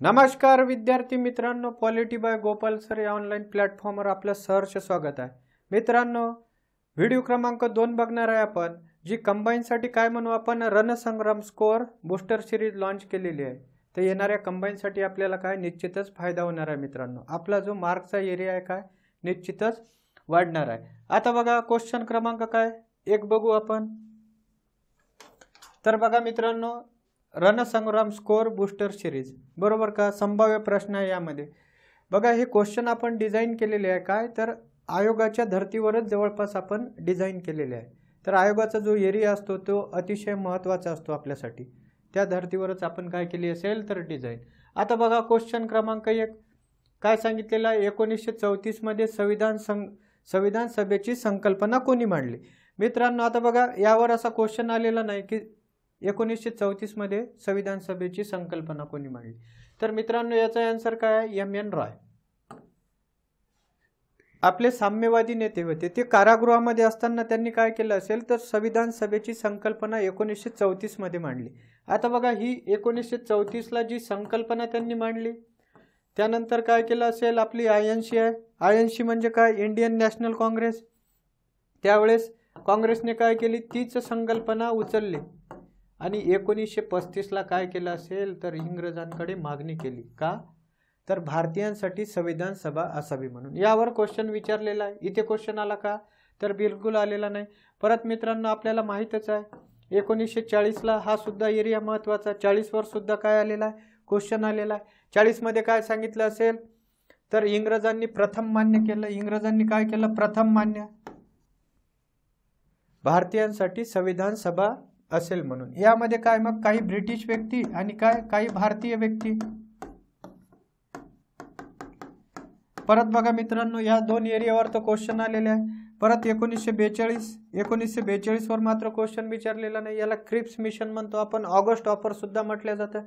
नमस्कार विद्यार्थी मित्रांनो, पॉलिटी बाय गोपाल सर या ऑनलाईन प्लॅटफॉर्मवर आपलं सहर्ष स्वागत आहे। मित्रांनो, व्हिडिओ क्रमांक 2 बघणार आहे आपण, जी कंबाईनसाठी काय म्हणू आपण रणसंग्राम स्कोअर बूस्टर सिरीज लॉन्च केलेली आहे। तर येणाऱ्या कंबाईनसाठी आपल्याला काय निश्चितच फायदा होणार आहे मित्रांनो। आपला जो मार्कचा एरिया आहे काय निश्चितच वाढणार आहे। आता बघा क्वेश्चन क्रमांक काय 1 बघू आपण। तर बघा मित्रांनो, रणसंग्राम स्कोअर बूस्टर सिरीज बरोबर का, संभाव्य प्रश्न आहे यामध्ये। बघा हे क्वेश्चन आपण डिझाइन केलेले आहे काय, तर आयोगाच्या धर्तीवरच जवळपास आपण डिझाइन केलेले आहे। तर आयोगाचा जो एरिया असतो तो अतिशय महत्त्वाचा असतो आपल्यासाठी, त्या धर्तीवरच आपण काय केली असेल तर डिझाइन। आता बघा क्वेश्चन क्रमांक 1 काय सांगितलेलं आहे, 1934 मध्ये संविधान सभेची संकल्पना कोणी मांडली। मित्रांनो आता बघा यावर असा क्वेश्चन आलेला नाही की 1934 मध्ये संविधान सभेची संकल्पना कोणी मांडली। तर मित्रांनो याचा आन्सर काय आहे, एम.एन. रॉय। आपले साम्यवादी नेते होते, ते कारागृहामध्ये असताना त्यांनी काय केलं असेल तर संविधान सभेची संकल्पना 1934 मध्ये मांडली। आता बघा ही 1934 ला जी संकल्पना त्यांनी मांडली, त्यानंतर काय केलं असेल, आपली INC आहे। INC म्हणजे काय, इंडियन नॅशनल काँग्रेस। त्यावेळेस काँग्रेसने काय केली, तीच संकल्पना उचलली आणि 1935 ला काय केलं असेल तर इंग्रजांकडे मागणी केली का, तर भारतीयांसाठी संविधान सभा असावी म्हणून। यावर क्वेश्चन विचारलेला आहे। इथे क्वेश्चन आला का, तर बिलकुल आलेला नाही। परत मित्रांनो आपल्याला माहीतच आहे 1940 ला हा सुद्धा एरिया महत्त्वाचा, 40 वर सुद्धा काय आलेला आहे, क्वेश्चन आलेला आहे। 40 मध्ये काय सांगितलं असेल तर इंग्रजांनी प्रथम मान्य केलं। इंग्रजांनी काय केलं, प्रथम मान्य भारतीयांसाठी संविधान सभा असेल म्हणून। यामध्ये काय मग काही ब्रिटिश व्यक्ती आणि काही भारतीय व्यक्ती। परत बघा मित्रांनो या 2 एरियावर तो क्वेश्चन आलेले आहे। परत 1942 वर मात्र क्वेश्चन विचारलेला नाही। याला क्रिप्स मिशन म्हणतो आपण, ऑगस्ट ऑफर सुद्धा म्हटलं जातं।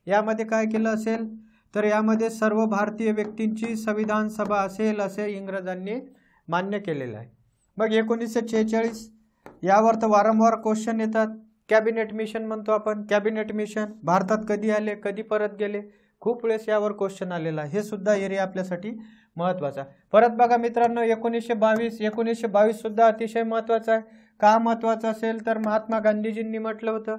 यामध्ये काय केलं असेल तर यामध्ये सर्व भारतीय व्यक्तींची संविधान सभा असेल असे इंग्रजांनी मान्य केलेलं आहे। मग 1946 यावर तर वारंवार क्वेश्चन येतात। कॅबिनेट मिशन म्हणतो आपण, कॅबिनेट मिशन भारतात कधी आले, कधी परत गेले, खूप वेळेस यावर क्वेश्चन आलेला आहे। हे सुद्धा एरिया आपल्यासाठी महत्त्वाचा। परत बघा मित्रांनो 1922 सुद्धा अतिशय महत्त्वाचा आहे। का महत्त्वाचा असेल तर महात्मा गांधीजींनी म्हटलं होतं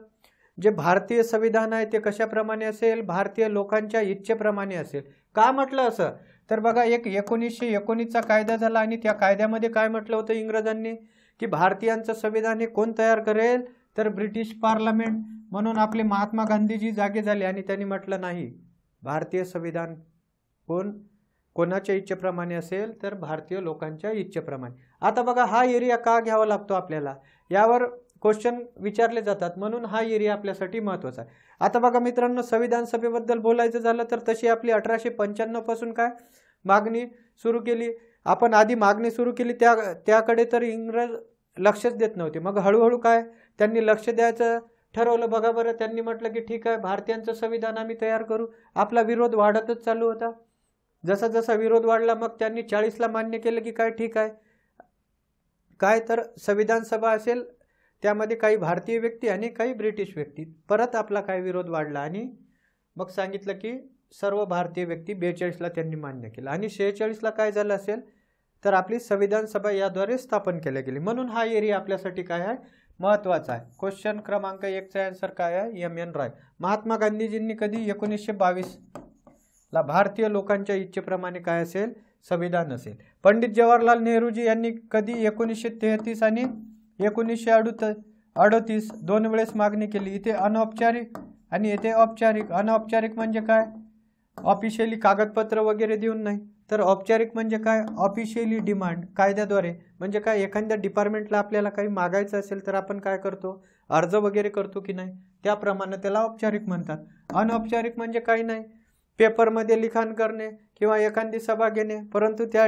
जे भारतीय संविधान आहे ते कशाप्रमाणे असेल, भारतीय लोकांच्या इच्छेप्रमाणे असेल। का म्हटलं असं, तर बघा एक 1919 चा कायदा झाला आणि त्या कायद्यामध्ये काय म्हटलं होतं इंग्रजांनी की भारतीयांचं संविधान हे कोण तयार करेल, तर ब्रिटिश पार्लमेंट। म्हणून आपले महात्मा गांधीजी जागे झाले आणि त्यांनी म्हटलं नाही, भारतीय संविधान कोणाच्या इच्छेप्रमाणे असेल तर भारतीय लोकांच्या इच्छेप्रमाणे। आता बघा हा एरिया का घ्यावा लागतो आपल्याला, यावर क्वेश्चन विचारले जातात, म्हणून हा एरिया आपल्यासाठी महत्त्वाचा आहे। आता बघा मित्रांनो संविधान सभेबद्दल बोलायचं झालं तर तशी आपली 1895 पासून काय मागणी सुरू केली। आपण आधी मागणी सुरू केली त्याकडे तर इंग्रज लक्षच देत नव्हते। मग हळूहळू काय त्यांनी लक्ष द्यायचं ठरवलं। बघा बरं, त्यांनी म्हटलं की ठीक आहे भारतीयांचं संविधान आम्ही तयार करू। आपला विरोध वाढतच चालू होता। जसा जसा विरोध वाढला मग त्यांनी 40 ला मान्य केलं की काय ठीक आहे, काय तर संविधान सभा असेल, त्यामध्ये काही भारतीय व्यक्ती आणि काही ब्रिटिश व्यक्ती। परत आपला काय विरोध वाढला आणि मग सांगितलं की सर्व भारतीय व्यक्ती 42 ला त्यांनी मान्य केलं आणि 46 ला काय झालं असेल तर आपली संविधान सभा याद्वारे स्थापन केली गेली। म्हणून हा एरिया आपल्यासाठी काय आहे, महत्त्वाचा आहे। क्वेश्चन क्रमांक 1 चा आन्सर काय आहे, एम.एन. रॉय। महात्मा गांधीजींनी कधी 1922 ला भारतीय लोकांच्या इच्छेप्रमाणे काय असेल, संविधान असेल। पंडित जवाहरलाल नेहरूजी यांनी कधी 1933 आणि 1938 2 वेळेस मागणी केली। इथे अनौपचारिक आणि इथे औपचारिक। अनौपचारिक म्हणजे काय, ऑफिशियली कागदपत्र वगैरे देऊन नाही, तर औपचारिक म्हणजे काय, ऑफिशियली डिमांड कायद्याद्वारे। म्हणजे काय एखाद्या डिपार्टमेंटला आपल्याला काही मागायचं असेल तर आपण काय करतो, अर्ज वगैरे करतो की नाही, त्याप्रमाणे त्याला औपचारिक म्हणतात। अनौपचारिक म्हणजे काही नाही, पेपरमध्ये लिखाण करणे किंवा एखादी सभा घेणे, परंतु त्या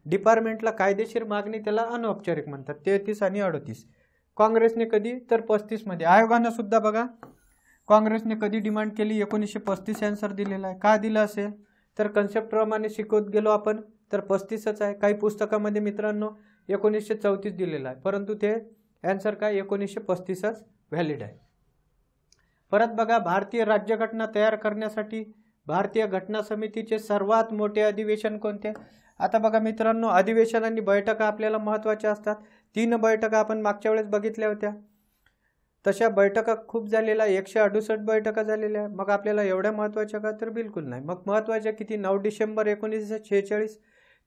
डिपार्टमेंटला कायदेशीर मागणी त्याला अनौपचारिक म्हणतात। 33 आणि 38 काँग्रेसने कधी तर 35 मध्ये। आयोगानं सुद्धा बघा काँग्रेसने कधी डिमांड केली, 1935 आन्सर दिलेला आहे। का दिलं असेल तर कन्सेप्ट प्रमाणे शिकवत गेलो आपण तर 35च आहे। काही पुस्तकामध्ये मित्रांनो 1934 दिलेला आहे, परंतु ते आन्सर काय 1935च व्हॅलिड आहे। परत बघा भारतीय राज्यघटना तयार करण्यासाठी भारतीय घटना समितीचे सर्वात मोठे अधिवेशन कोणते? आता बघा मित्रांनो, अधिवेशन आणि बैठका आपल्याला महत्त्वाच्या असतात. 3 बैठका आपण मागच्या वेळेस बघितल्या होत्या. तशा बैठका खूप झालेल्या, 168 बैठका झालेल्या. मग आपल्याला एवढ्या महत्त्वाच्या का? तर बिलकुल नाही. मग महत्त्वाच्या किती? 9 डिसेंबर 1946,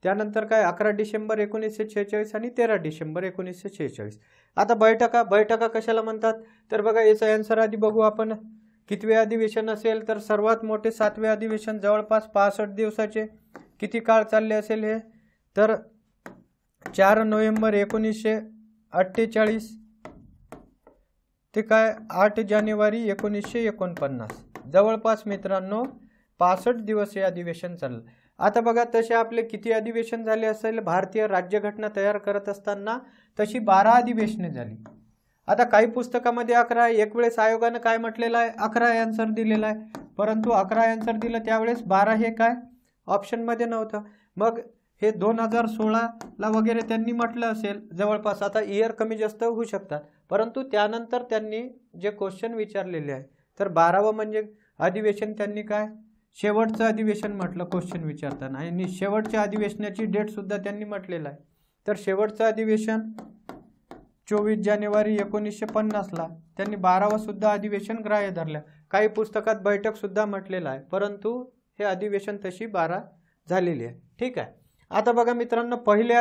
त्यानंतर काय 11 डिसेंबर 1946 आणि 13 डिसेंबर 1946. आता बैठका कशाला म्हणतात? तर बघा याचा आन्सर आधी बघू आपण. कितवे अधिवेशन असेल? तर सर्वात मोठे 7वे अधिवेशन, जवळपास 65 दिवसाचे. किती काळ चालले असेल हे? तर 4 नोव्हेंबर 1948 ते काय 8 जानेवारी 1949. जवळपास मित्रांनो 65 दिवस हे अधिवेशन चाललं. आता बघा तसे आपले किती अधिवेशन झाले असेल भारतीय राज्यघटना तयार करत असताना? तशी 12 अधिवेशने झाली. आता काही पुस्तकामध्ये 11 आहे. एक वेळेस आयोगानं काय म्हटलेलं आहे? 11 आन्सर दिलेला आहे. परंतु 11 आन्सर दिलं त्यावेळेस 12 हे काय ऑप्शनमध्ये नव्हतं. मग हे 2016ला वगैरे त्यांनी म्हटलं असेल जवळपास. आता इयर कमी जास्त होऊ शकतात, परंतु त्यानंतर त्यांनी जे क्वेश्चन विचारलेले आहे तर 12वं म्हणजे अधिवेशन त्यांनी काय शेवटचं अधिवेशन म्हटलं क्वेश्चन विचारताना. आणि शेवटच्या अधिवेशनाची डेट सुद्धा त्यांनी म्हटलेलं आहे. तर शेवटचं अधिवेशन 24 जानेवारी 1950ला त्यांनी 12वं सुद्धा अधिवेशन ग्राह्य धरलं. काही पुस्तकात बैठक सुद्धा म्हटलेलं आहे, परंतु हे अधिवेशन तशी 12 झालेली आहे. ठीक आहे. आता बघा मित्रांनो, पहिले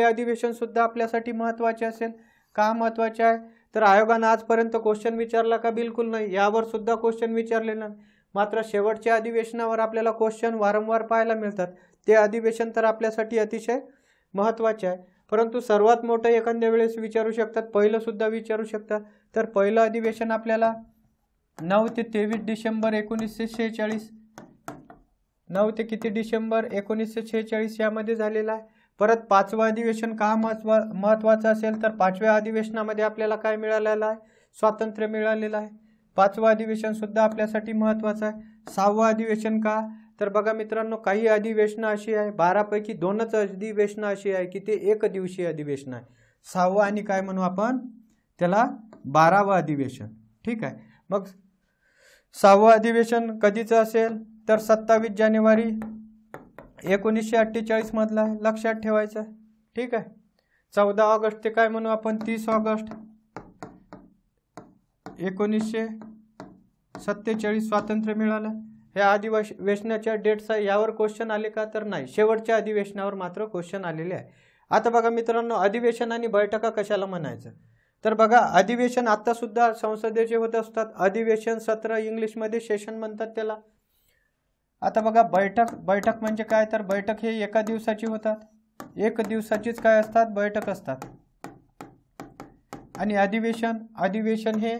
अधिवेशन सुद्धा आपल्यासाठी महत्त्वाचे असेल. का महत्त्वाचे आहे? तर आयोगानं आजपर्यंत क्वेश्चन विचारला का? बिलकुल नाही. यावर सुद्धा क्वेश्चन विचारले नाही. मात्र शेवटच्या अधिवेशनावर आपल्याला क्वेश्चन वारंवार पाहायला मिळतात. ते अधिवेशन तर आपल्यासाठी अतिशय महत्त्वाचे आहे. परंतु सर्वात मोठं एखाद्या वेळेस विचारू शकतात, पहिलं सुद्धा विचारू शकतात. तर पहिलं अधिवेशन आपल्याला 9 ते 23 डिसेंबर 1946, 9 ते किती डिसेंबर 1946 यामध्ये झालेला आहे. परत 5वं अधिवेशन का महत्त्वाचं असेल? तर 5व्या अधिवेशनामध्ये आपल्याला काय मिळालेलं आहे? स्वातंत्र्य मिळालेलं आहे. 5वं अधिवेशन सुद्धा आपल्यासाठी महत्त्वाचं आहे. 6वं अधिवेशन का? तर बघा मित्रांनो, काही अधिवेशनं अशी आहे, 12 पैकी 2च अधिवेशनं अशी आहे की ते एक दिवसीय अधिवेशन आहे. 6वं आणि काय म्हणू आपण त्याला 12वं अधिवेशन. ठीक आहे. मग 6वं अधिवेशन कधीचं असेल? तर 27 जानेवारी 1948 मधला आहे. लक्षात ठेवायचं. ठीक आहे. 14 ऑगस्ट ते काय म्हणू आपण 30 ऑगस्ट 1947 स्वातंत्र्य मिळालं. ह्या अधिवेशनाच्या डेट्स आहे. यावर क्वेश्चन आले का? तर नाही. शेवटच्या अधिवेशनावर मात्र क्वेश्चन आलेले आहे. आता बघा मित्रांनो, अधिवेशन आणि बैठका कशाला म्हणायचं? तर बघा, अधिवेशन आता सुद्धा संसदेचे होत असतात. अधिवेशन सत्र इंग्लिशमध्ये सेशन म्हणतात त्याला. आता बघा, बैठक म्हणजे काय? तर बैठक हे एका दिवसाची होतात. एक दिवसाचीच काय असतात? बैठक असतात. आणि अधिवेशन हे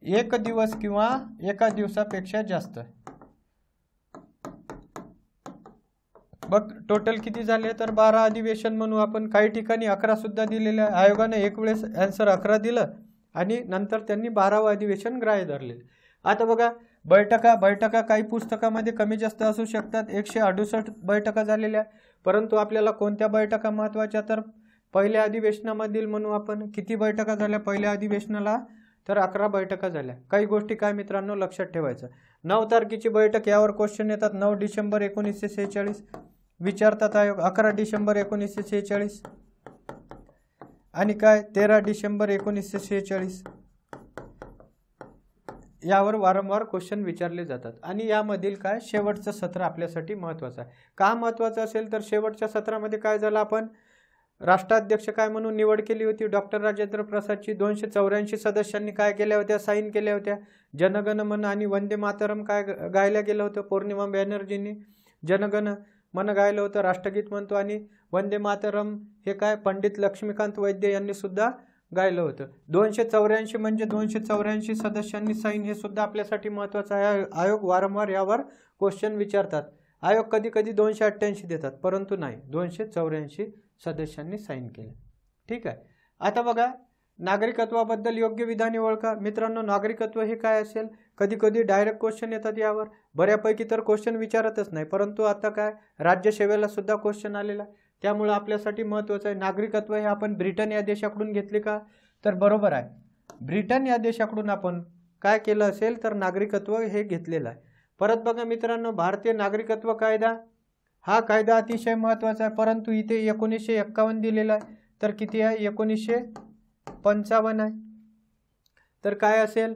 1 दिवस किंवा एका दिवसापेक्षा जास्त. बघ टोटल किती झाले? तर 12 अधिवेशन म्हणू आपण. काही ठिकाणी 11 सुद्धा दिलेले आहे. आयोगाने एक वेळेस आन्सर 11 दिलं आणि नंतर त्यांनी 12वं अधिवेशन ग्राह्य धरले. आता बघा, बैठका काही पुस्तकामध्ये कमी जास्त असू शकतात. 168 बैठका झालेल्या. परंतु आपल्याला कोणत्या बैठका महत्त्वाच्या? तर पहिल्या अधिवेशनामधील म्हणू आपण. किती बैठका झाल्या पहिल्या अधिवेशनाला? तर 11 बैठका झाल्या. काही गोष्टी काय मित्रांनो लक्षात ठेवायचं. 9 तारखेची बैठक, यावर क्वेश्चन येतात. 9 डिसेंबर 1946 विचारतात आयोग. 11 डिसेंबर 1946 आणि काय 13 डिसेंबर 1946 यावर वारंवार क्वेश्चन विचारले जातात. आणि यामधील काय शेवटचं सत्र आपल्यासाठी महत्त्वाचं आहे. का महत्त्वाचं असेल? तर शेवटच्या सत्रामध्ये काय झालं? आपण राष्ट्राध्यक्ष काय म्हणून निवड केली होती? डॉक्टर राजेंद्र प्रसादची. 284 सदस्यांनी काय केल्या होत्या? साईन केल्या होत्या. जनगण मन आणि वंदे मातरम काय गायला गेलं होतं? पौर्णिमा बॅनर्जींनी जनगण मन गायलं होतं, राष्ट्रगीत म्हणतो. आणि वंदे मातरम हे काय पंडित लक्ष्मीकांत वैद्य यांनी सुद्धा गायलं होतं. 284 म्हणजे 284 सदस्यांनी साईन, हे सुद्धा आपल्यासाठी महत्त्वाचं आहे. आयोग वारंवार यावर क्वेश्चन विचारतात. आयोग कधी कधी 288 देतात, परंतु नाही, 284 सदस्यांनी साईन केले. ठीक आहे. आता बघा, नागरिकत्वाबद्दल योग्य विधाने ओळखा. मित्रांनो, नागरिकत्व हे काय असेल? कधी कधी डायरेक्ट क्वेश्चन येतात यावर. बऱ्यापैकी तर क्वेश्चन विचारतच नाही, परंतु आता काय राज्यसेवेला सुद्धा क्वेश्चन आलेला. त्यामुळे आपल्यासाठी महत्त्वाचं आहे. नागरिकत्व हे आपण ब्रिटन या देशाकडून घेतले का? तर बरोबर आहे. ब्रिटन या देशाकडून आपण काय केलं असेल तर नागरिकत्व हे घेतलेलं आहे. परत बघा मित्रांनो, भारतीय नागरिकत्व कायदा हा कायदा अतिशय महत्त्वाचा आहे, परंतु इथे 1951 दिलेला आहे. तर किती आहे? 1955 आहे. तर काय असेल?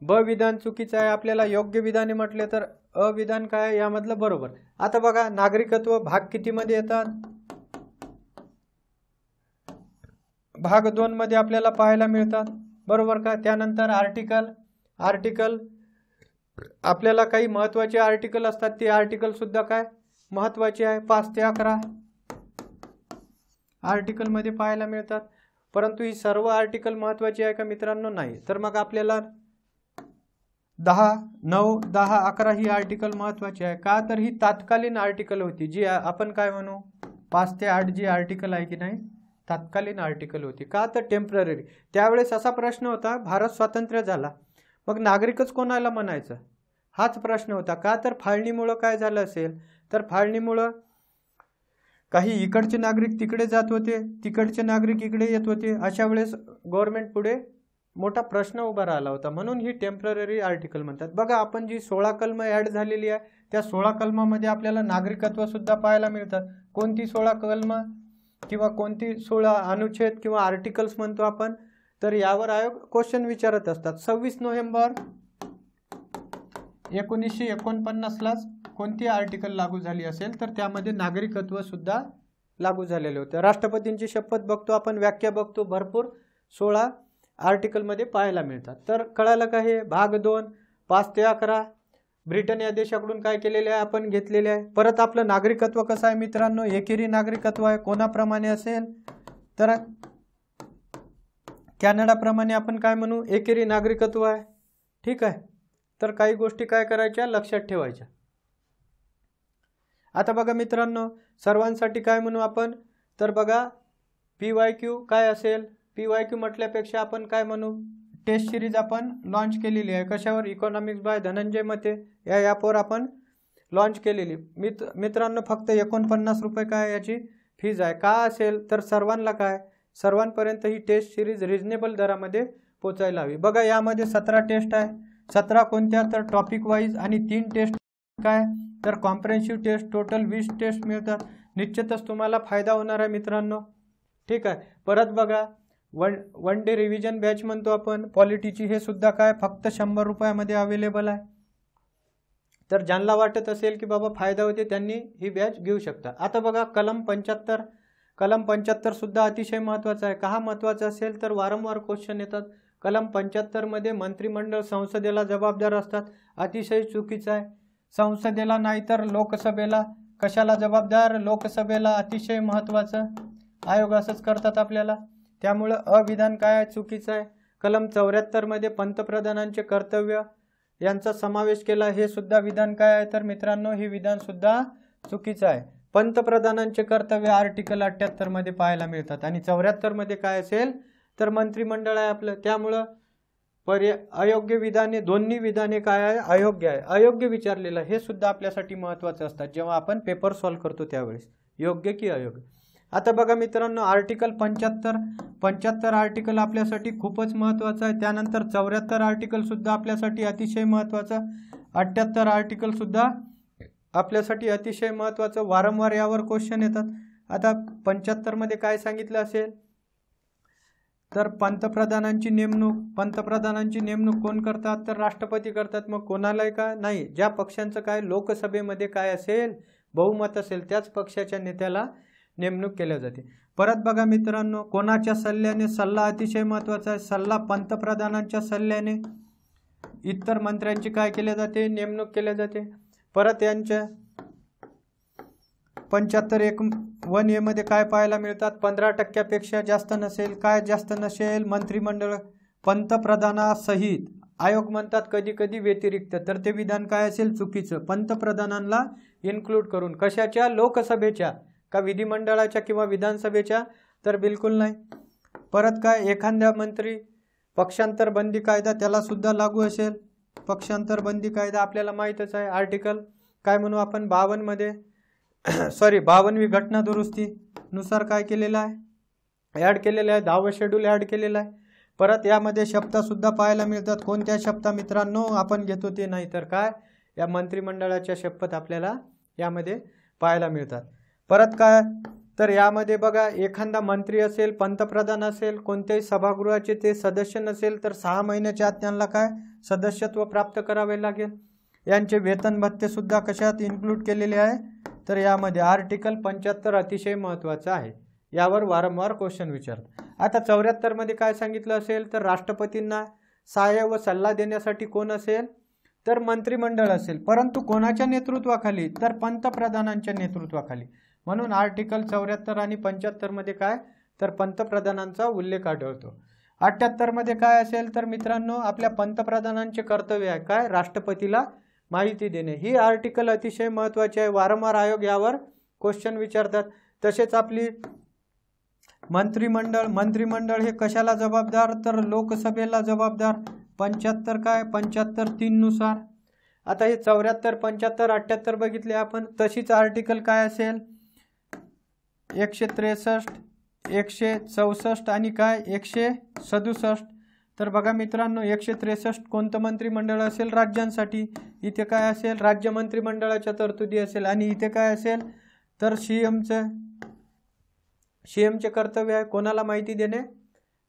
ब विधान चुकीचं आहे. आपल्याला योग्य विधाने म्हटले तर अ विधान काय आहे यामधलं बरोबर. आता बघा नागरिकत्व भाग कितीमध्ये येतात? भाग 2 मध्ये आपल्याला पाहायला मिळतात, बरोबर का? त्यानंतर आर्टिकल आपल्याला काही महत्त्वाचे आर्टिकल असतात, ते आर्टिकल सुद्धा काय महत्त्वाचे आहे. 5 ते 11 आर्टिकल मध्ये पाहायला मिळतात. परंतु ही सर्व आर्टिकल महत्त्वाची आहे का मित्रांनो? नाही. तर मग आपल्याला 10, 9, 10, 11 ही आर्टिकल महत्त्वाची आहे का? तर ही तात्कालीन आर्टिकल होती, जी आपण काय म्हणू 5 ते 8 जी आर्टिकल आहे की नाही, तात्कालीन आर्टिकल होती. का? तर टेम्पररी. त्यावेळेस असा प्रश्न होता, भारत स्वातंत्र्य झाला मग नागरिकच कोणाला म्हणायचं, हाच प्रश्न होता. का? तर फाळणीमुळं काय झालं असेल, तर फाळणीमुळं काही इकडचे नागरिक तिकडे जात होते, तिकडचे नागरिक इकडे येत होते. अशा वेळेस गव्हर्नमेंट पुढे मोठा प्रश्न उभा राहिला होता, म्हणून ही टेम्पररी आर्टिकल म्हणतात. बघा आपण जी 16 कलम ॲड झालेली आहे, त्या 16 कलमामध्ये आपल्याला नागरिकत्व सुद्धा पाहायला मिळतात. कोणती 16 कलम किंवा कोणती 16 अनुच्छेद किंवा आर्टिकल्स म्हणतो आपण, तर यावर आयोग क्वेश्चन विचारत असतात. 26 नोव्हेंबर 1949लाच कोणती आर्टिकल लागू झाली असेल, तर त्यामध्ये नागरिकत्व सुद्धा लागू झालेले होते. राष्ट्रपतींची शपथ बघतो आपण, व्याख्या बघतो, भरपूर 16 आर्टिकलमध्ये पाहायला मिळतात. तर कळालं का? हे भाग 2 5 ते 11 ब्रिटन या देशाकडून काय केलेले आहे, आपण घेतलेले आहे. परत आपलं नागरिकत्व कसं आहे मित्रांनो? एकेरी नागरिकत्व आहे. कोणाप्रमाणे असेल तर कॅनडाप्रमाणे आपण काय म्हणू, एकेरी नागरिकत्व आहे. ठीक आहे. तर काही गोष्टी काय करायच्या, लक्षात ठेवायच्या. आता बघा मित्रांनो, सर्वांसाठी काय म्हणू आपण, तर बघा PYQ काय असेल. PYQ म्हटल्यापेक्षा आपण काय म्हणू, टेस्ट सिरीज आपण लॉन्च केलेली आहे. कशावर? इकॉनॉमिक्स बाय धनंजय मते या ॲपवर आपण लॉन्च केलेली. मित्रांनो फक्त 49 रुपये काय याची फीज आहे. का असेल तर सर्वांना काय, सर्वांपर्यंत ही टेस्ट सिरीज रिजनेबल दरामध्ये पोचायला हवी. बघा यामध्ये 17 टेस्ट आहे. 17 कोणत्या, तर टॉपिक वाईज, आणि 3 टेस्ट काय, तर कॉम्प्रेहेन्सिव्ह टेस्ट. टोटल 20 टेस्ट मिळतात. निश्चितच तुम्हाला फायदा होणार आहे मित्रांनो. ठीक आहे. परत बघा वन डे रिव्हिजन बॅच म्हणतो आपण पॉलिटीची, हे सुद्धा काय फक्त 100 रुपयामध्ये अवेलेबल आहे. तर ज्यांना वाटत असेल की बाबा फायदा होते त्यांनी ही बॅच घेऊ शकता. आता बघा कलम 75 सुद्धा अतिशय महत्त्वाचा आहे. का महत्त्वाचा असेल तर वारंवार क्वेश्चन येतात. कलम 75 मध्ये मंत्रिमंडळ संसदेला जबाबदार असतात. अतिशय चुकीचं आहे. संसदेला नाही तर लोकसभेला. कशाला जबाबदार? लोकसभेला. अतिशय महत्त्वाचं. आयोग असंच करतात आपल्याला. त्यामुळं अविधान काय आहे, चुकीचं आहे. कलम 74 मध्ये पंतप्रधानांचे कर्तव्य यांचा समावेश केला, हे सुद्धा विधान काय आहे तर मित्रांनो हे विधान सुद्धा चुकीचं आहे. पंतप्रधानांचे कर्तव्य आर्टिकल 78 मध्ये पाहायला मिळतात, आणि 74 मध्ये काय असेल तर मंत्रिमंडळ आहे आपलं. त्यामुळं अयोग्य विधाने, दोन्ही विधाने काय आहे, अयोग्य आहे. अयोग्य विचारलेलं हे सुद्धा आपल्यासाठी महत्त्वाचं असतात जेव्हा आपण पेपर सॉल्व्ह करतो त्यावेळेस, योग्य की अयोग्य. आता बघा मित्रांनो आर्टिकल 75 आर्टिकल आपल्यासाठी खूपच महत्त्वाचं आहे. त्यानंतर 74 आर्टिकल सुद्धा आपल्यासाठी अतिशय महत्त्वाचं. 78 आर्टिकल सुद्धा आपल्यासाठी अतिशय महत्त्वाचं. वारंवार यावर क्वेश्चन येतात. आता 75 मध्ये काय सांगितलं असेल तर पंतप्रधानांची नेमणूक कोण करतात तर राष्ट्रपती करतात. मग कोणालाही का नाही, ज्या पक्षांचं काय लोकसभेमध्ये काय असेल बहुमत असेल त्याच पक्षाच्या नेत्याला नेमणूक केल्या जाते. परत बघा मित्रांनो कोणाच्या सल्ल्याने, सल्ला अतिशय महत्त्वाचा आहे. सल्ला पंतप्रधानांच्या सल्ल्याने इतर मंत्र्यांची काय केले जाते, नेमणूक केल्या जाते. परत यांच्या 75(1) मध्ये काय पाहायला मिळतात, 15% जास्त नसेल. काय जास्त नसेल, मंत्रिमंडळ पंतप्रधानासहित. आयोग म्हणतात कधी कधी व्यतिरिक्त, तर ते विधान काय असेल चुकीचं. पंतप्रधानांना इन्क्लूड करून. कशाच्या, लोकसभेच्या का विधिमंडळाच्या किंवा विधानसभेच्या, तर बिलकुल नाही. परत काय एखाद्या मंत्री पक्षांतर बंदी कायदा त्याला सुद्धा लागू असेल. पक्षांतर बंदी कायदा आपल्याला माहीतच आहे. आर्टिकल काय म्हणू आपण 52 मध्ये 52वी घटना दुरुस्ती नुसार काय केलेलं आहे, ॲड केलेलं आहे. 10वा शेड्यूल ॲड केलेला आहे. परत यामध्ये शपथा सुद्धा पाहायला मिळतात. कोणत्या शपथा मित्रांनो? आपण घेतो ते नाही तर काय, या मंत्रिमंडळाच्या शपथ आपल्याला यामध्ये पाहायला मिळतात. परत काय तर यामध्ये बघा, एखादा मंत्री असेल, पंतप्रधान असेल, कोणत्याही सभागृहाचे ते सदस्य नसेल तर 6 महिन्याच्या आत त्यांना काय सदस्यत्व प्राप्त करावे लागेल. यांचे वेतन भत्ते सुद्धा कशात इन्क्लूड केलेले आहे? तर यामध्ये आर्टिकल 75 अतिशय महत्त्वाचं आहे. यावर वारंवार क्वेश्चन विचारतात. आता 74 मध्ये काय सांगितलं असेल तर राष्ट्रपतींना सहाय्य व सल्ला देण्यासाठी कोण असेल? तर मंत्रिमंडळ असेल. परंतु कोणाच्या नेतृत्वाखाली? तर पंतप्रधानांच्या नेतृत्वाखाली. म्हणून आर्टिकल 74 आणि 75 मध्ये काय तर पंतप्रधानांचा उल्लेख आढळतो. 78 मध्ये काय असेल तर मित्रांनो, आपल्या पंतप्रधानांचे कर्तव्य आहे काय? राष्ट्रपतीला माहिती देणे. ही आर्टिकल अतिशय महत्त्वाची आहे. वारंवार आयोग यावर क्वेश्चन विचारतात. तसेच आपली मंत्रिमंडळ हे कशाला जबाबदार? तर लोकसभेला जबाबदार. 75 काय 75(3) नुसार. आता हे 74, 75, 78 बघितले आपण. तशीच आर्टिकल काय असेल? 163, 164 आणि काय 167. तर बघा मित्रांनो, 163 कोणतं मंत्रिमंडळ असेल? राज्यांसाठी. इथे काय असेल? राज्य मंत्रिमंडळाच्या तरतुदी असेल. आणि इथे काय असेल तर सीएमचे कर्तव्य आहे कोणाला माहिती देणे?